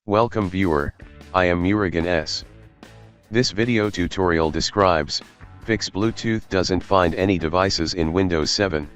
Welcome viewer, I am Murugan S. This video tutorial describes, fix Bluetooth doesn't find any devices in Windows 7.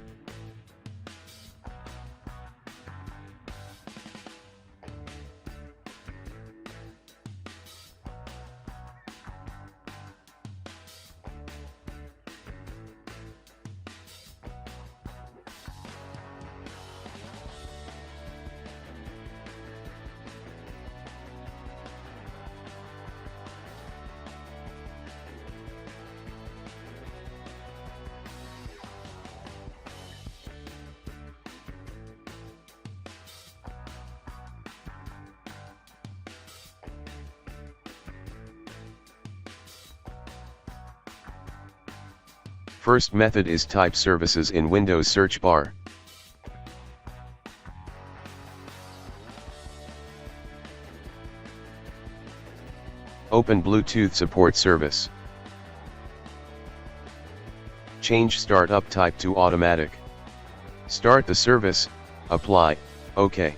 First method is type services in Windows search bar. Open Bluetooth support service. Change startup type to automatic. Start the service, apply, OK.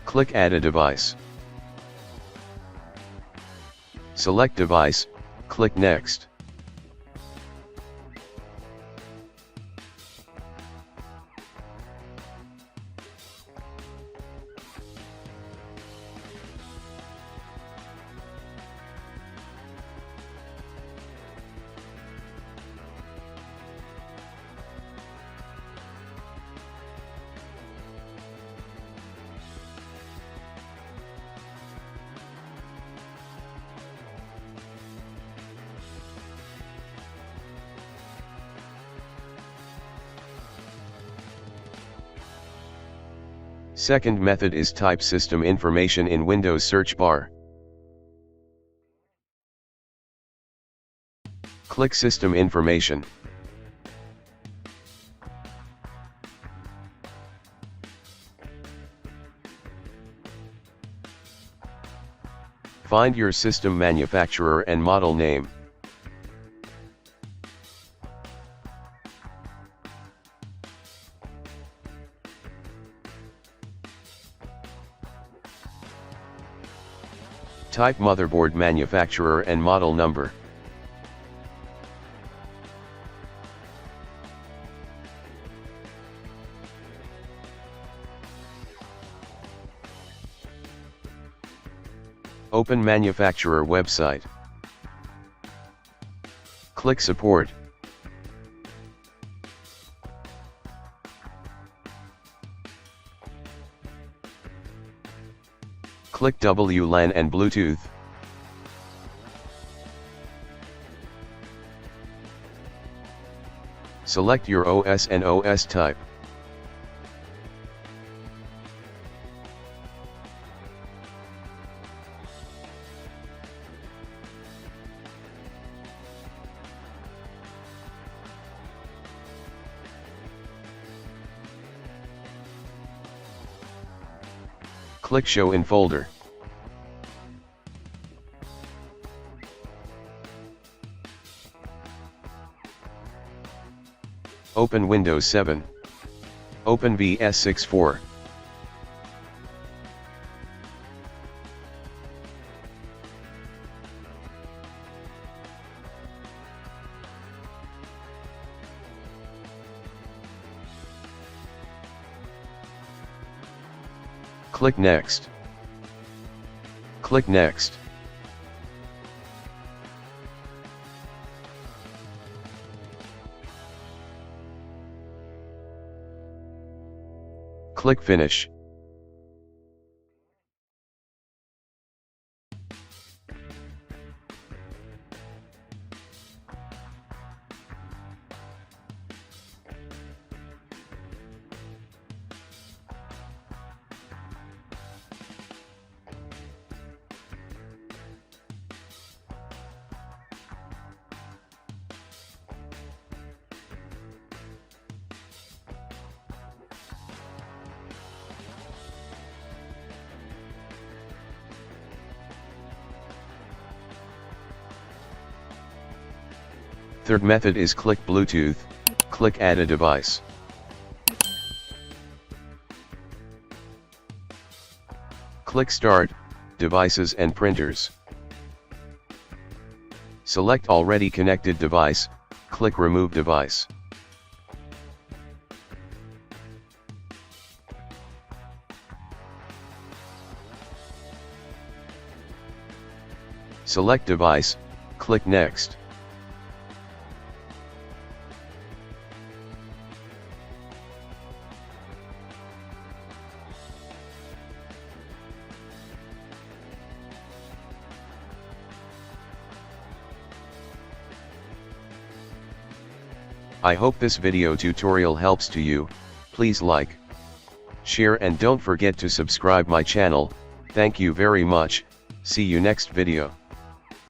Click Add a device. Select device, click Next. Second method is type system information in Windows search bar. Click System Information. Find your system manufacturer and model name. Type motherboard manufacturer and model number. Open manufacturer website. Click Support. Click WLAN and Bluetooth. Select your OS and OS type. Click Show in folder. Open Windows 7. Open VS64. Click Next. Click Next. Click Finish. Third method is click Bluetooth, click Add a device. Click Start, Devices and Printers. Select Already Connected Device, click Remove Device. Select Device, click Next. I hope this video tutorial helps to you. Please like, share and don't forget to subscribe my channel. Thank you very much. See you next video.